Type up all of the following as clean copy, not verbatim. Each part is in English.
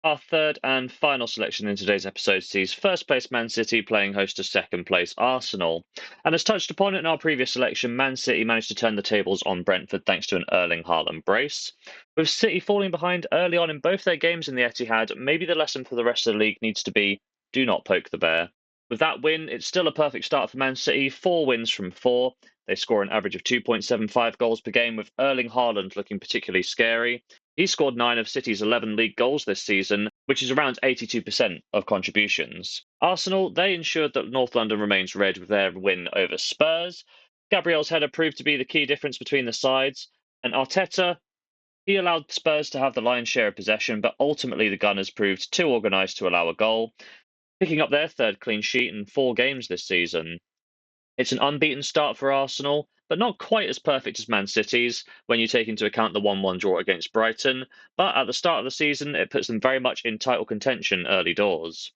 Our third and final selection in today's episode sees first place Man City playing host to second place Arsenal. And as touched upon in our previous selection, Man City managed to turn the tables on Brentford thanks to an Erling Haaland brace. With City falling behind early on in both their games in the Etihad, maybe the lesson for the rest of the league needs to be do not poke the bear. With that win, it's still a perfect start for Man City, 4 wins from 4. They score an average of 2.75 goals per game, with Erling Haaland looking particularly scary. He scored 9 of City's 11 league goals this season, which is around 82% of contributions. Arsenal, they ensured that North London remains red with their win over Spurs. Gabriel's header proved to be the key difference between the sides, and Arteta, he allowed Spurs to have the lion's share of possession, but ultimately the Gunners proved too organised to allow a goal, picking up their third clean sheet in 4 games this season. It's an unbeaten start for Arsenal, but not quite as perfect as Man City's when you take into account the 1-1 draw against Brighton. But at the start of the season, it puts them very much in title contention early doors.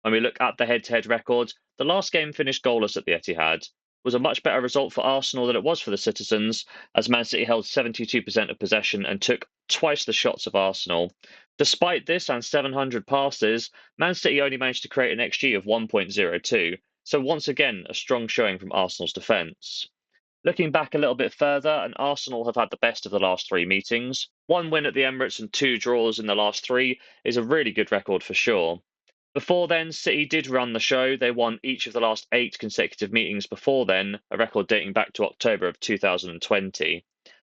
When we look at the head-to-head record, the last game finished goalless at the Etihad. It was a much better result for Arsenal than it was for the citizens, as Man City held 72% of possession and took twice the shots of Arsenal. Despite this and 700 passes, Man City only managed to create an XG of 1.02, so once again a strong showing from Arsenal's defence. Looking back a little bit further, and Arsenal have had the best of the last 3 meetings. 1 win at the Emirates and 2 draws in the last 3 is a really good record for sure. Before then, City did run the show. They won each of the last 8 consecutive meetings before then, a record dating back to October of 2020.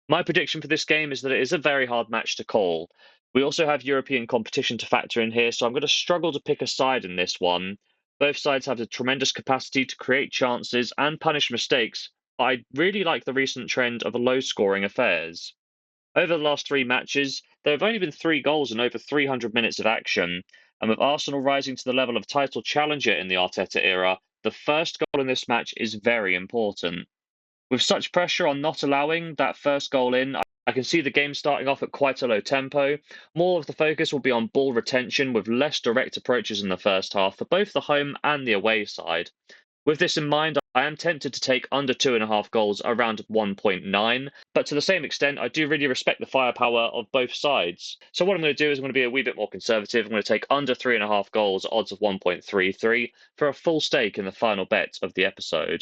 My prediction for this game is that it is a very hard match to call. We also have European competition to factor in here, so I'm going to struggle to pick a side in this one. Both sides have a tremendous capacity to create chances and punish mistakes, but I really like the recent trend of low scoring affairs. Over the last 3 matches, there have only been 3 goals in over 300 minutes of action, and with Arsenal rising to the level of title challenger in the Arteta era, the first goal in this match is very important. With such pressure on not allowing that first goal in, I can see the game starting off at quite a low tempo. More of the focus will be on ball retention with less direct approaches in the first half for both the home and the away side. With this in mind, I am tempted to take under 2.5 goals around 1.9, but to the same extent, I do really respect the firepower of both sides. So what I'm going to do is I'm going to be a wee bit more conservative. I'm going to take under 3.5 goals, odds of 1.33, for a full stake in the final bet of the episode.